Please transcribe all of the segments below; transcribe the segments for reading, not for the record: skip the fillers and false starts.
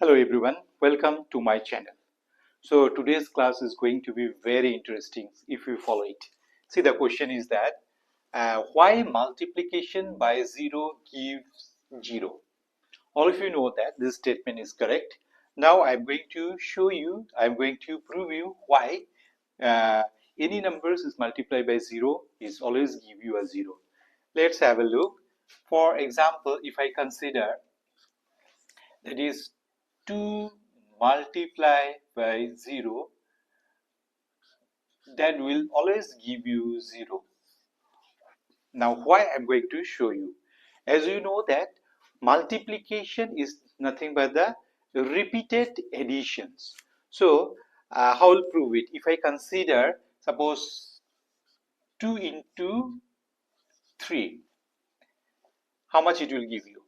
Hello everyone, welcome to my channel. So today's class is going to be very interesting if you follow it. See, the question is that why multiplication by 0 gives 0? All of you know that this statement is correct. Now I'm going to show you, I'm going to prove you why any numbers is multiplied by 0 is always give you a 0. Let's have a look. For example, if I consider that is 2 multiplied by 0, that will always give you 0. Now why I'm going to show you. As you know that multiplication is nothing but the repeated additions. So how will prove it? If I consider suppose 2 into 3, how much it will give you?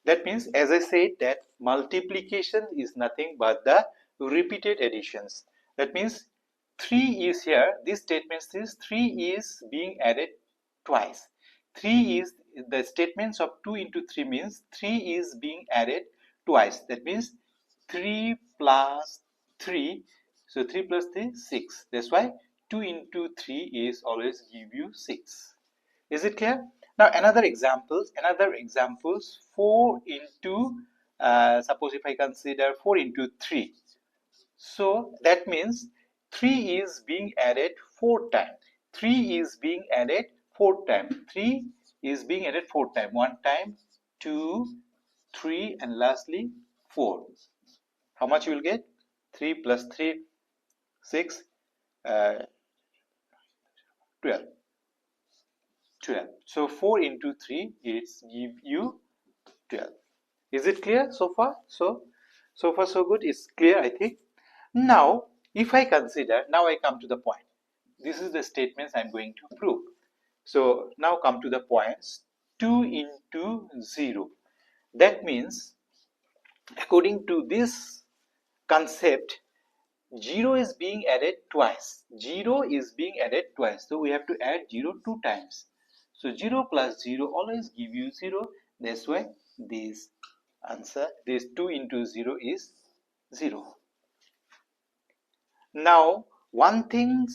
That means, as I said, that multiplication is nothing but the repeated additions. That means 3 is here. This statement says 3 is being added twice. 3 is the statements of 2 into 3 means 3 is being added twice. That means 3 plus 3. So 3 plus 3, 6. That's why 2 into 3 is always give you 6. Is it clear? Now another examples, 4 into suppose if I consider 4 into 3. So that means 3 is being added 4 times. 3 is being added 4 times. 3 is being added 4 times. 1 time, 2, 3 and lastly 4. How much you will get? 3 plus 3, 6, 12. 12. So 4 into 3 is give you 12. Is it clear so far? So far so good. It's clear, I think. Now if I consider, now I come to the point. This is the statements I'm going to prove. So now come to the points. 2 into 0. That means according to this concept, 0 is being added twice. 0 is being added twice. So we have to add 0 2 times. So 0 plus 0 always give you 0. That's why this answer, this 2 into 0 is 0. Now one thing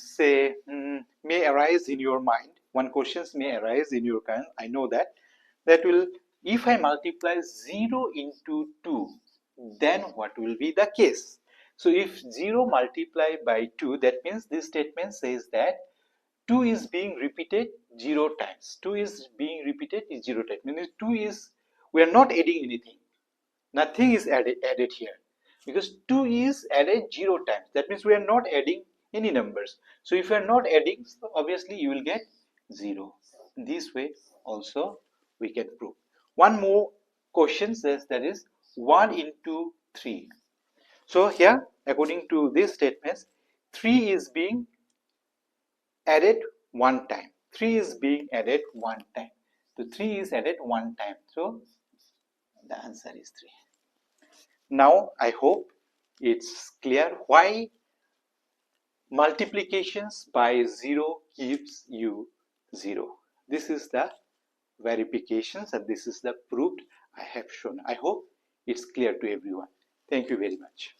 may arise in your mind. One questions may arise in your mind. I know that. That will, if I multiply 0 into 2, then what will be the case? So if 0 multiplied by 2, that means this statement says that 2 is being repeated 0 times. 2 is being repeated 0 times. Means 2 is, we are not adding anything. Nothing is added here. Because 2 is added 0 times. That means we are not adding any numbers. So if you are not adding, so obviously you will get 0. This way also we can prove. One more question says that is 1 into 3. So here according to these statements, 3 is being added 1 time. 3 is being added 1 time. So 3 is added 1 time. So the answer is 3. Now I hope it's clear why multiplications by 0 gives you 0. This is the verifications and this is the proof I have shown. I hope it's clear to everyone. Thank you very much.